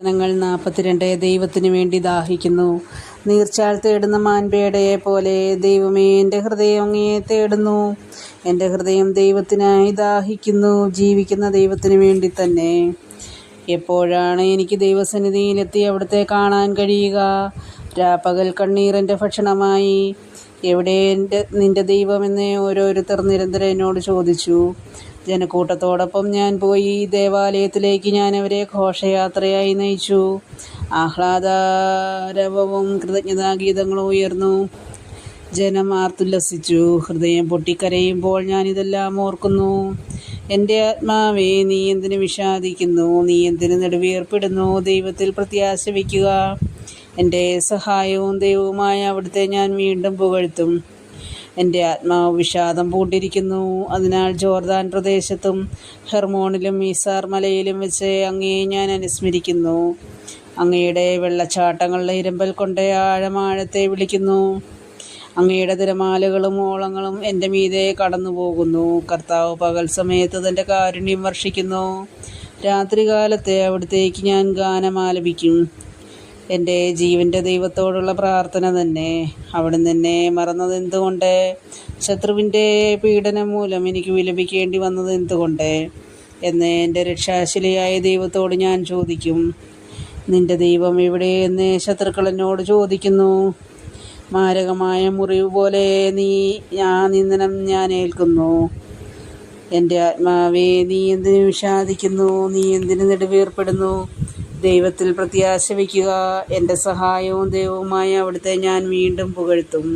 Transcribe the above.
ജനങ്ങൾ 42 ദൈവത്തിനു വേണ്ടി ദാഹിക്കുന്നു. നീർച്ചാൽ തേടുന്ന മാൻപേടയെ പോലെ ദൈവമേ, എൻ്റെ ഹൃദയം അങ്ങയെ തേടുന്നു. എൻ്റെ ഹൃദയം ദൈവത്തിനായി ദാഹിക്കുന്നു, ജീവിക്കുന്ന ദൈവത്തിനു വേണ്ടി തന്നെ. എപ്പോഴാണ് എനിക്ക് ദൈവസന്നിധിയിലെത്തി അവിടുത്തെ കാണാൻ കഴിയുക? രാപ്പകൽ കണ്ണീർ എൻ്റെ ഭക്ഷണമായി. എവിടെ നിൻ്റെ ദൈവമെന്ന് ഓരോരുത്തർ നിരന്തരം എന്നോട് ചോദിച്ചു. ജനക്കൂട്ടത്തോടൊപ്പം ഞാൻ പോയി. ദേവാലയത്തിലേക്ക് ഞാൻ അവരെ ഘോഷയാത്രയായി നയിച്ചു. ആഹ്ലാദാരവവും കൃതജ്ഞതാഗീതങ്ങളും ഉയർന്നു. ജനം ആർത്തുല്ലസിച്ചു. ഹൃദയം പൊട്ടിക്കരയുമ്പോൾ ഞാനിതെല്ലാം ഓർക്കുന്നു. എൻ്റെ ആത്മാവേ, നീ എന്തിനു വിഷാദിക്കുന്നു? നീ എന്തിനു നെടുവീർപ്പിടുന്നു? ദൈവത്തിൽ പ്രത്യാശ വയ്ക്കുക. എൻ്റെ സഹായവും ദൈവവുമായ അവിടുത്തെ ഞാൻ വീണ്ടും പുകഴ്ത്തും. എൻ്റെ ആത്മാവ് വിഷാദം പൂണ്ടിരിക്കുന്നു. അതിനാൽ ജോർദാൻ പ്രദേശത്തും ഹെർമോണിലും മീസാർ മലയിലും വെച്ച് അങ്ങയെ ഞാൻ അനുസ്മരിക്കുന്നു. അങ്ങയുടെ വെള്ളച്ചാട്ടങ്ങളുടെ ഇരമ്പൽ കൊണ്ട് ആഴമാഴത്തെ വിളിക്കുന്നു. അങ്ങയുടെ തിരമാലകളും ഓളങ്ങളും എൻ്റെ മീതെ കടന്നു പോകുന്നു. കർത്താവ് പകൽ സമയത്ത് തൻ്റെ കാരുണ്യം വർഷിക്കുന്നു. രാത്രികാലത്തെ അവിടുത്തേക്ക് ഞാൻ ഗാനമാലപിക്കും. എൻ്റെ ജീവൻ്റെ ദൈവത്തോടുള്ള പ്രാർത്ഥന തന്നെ. അവിടുന്ന് എന്നെ മറന്നത് എന്തുകൊണ്ട്? ശത്രുവിൻ്റെ പീഡനം മൂലം എനിക്ക് വിലപിക്കേണ്ടി വന്നത് എന്തുകൊണ്ട് എന്ന് എൻ്റെ രക്ഷാശിലയായ ദൈവത്തോട് ഞാൻ ചോദിക്കും. നിൻ്റെ ദൈവം എവിടെയെന്ന് ശത്രുക്കൾ എന്നോട് ചോദിക്കുന്നു. മാരകമായ മുറിവ് പോലെ നിന്ദനം ഞാൻ ഏൽക്കുന്നു. എൻ്റെ ആത്മാവേ, നീ എന്തിനു വിഷാദിക്കുന്നു? നീ എന്തിനു നെടുവീർപ്പെടുന്നു? ദൈവത്തിൽ പ്രത്യാശ വയ്ക്കുക. എൻ്റെ സഹായവും ദൈവവുമായ അവിടുത്തെ ഞാൻ വീണ്ടും പുകഴ്ത്തും.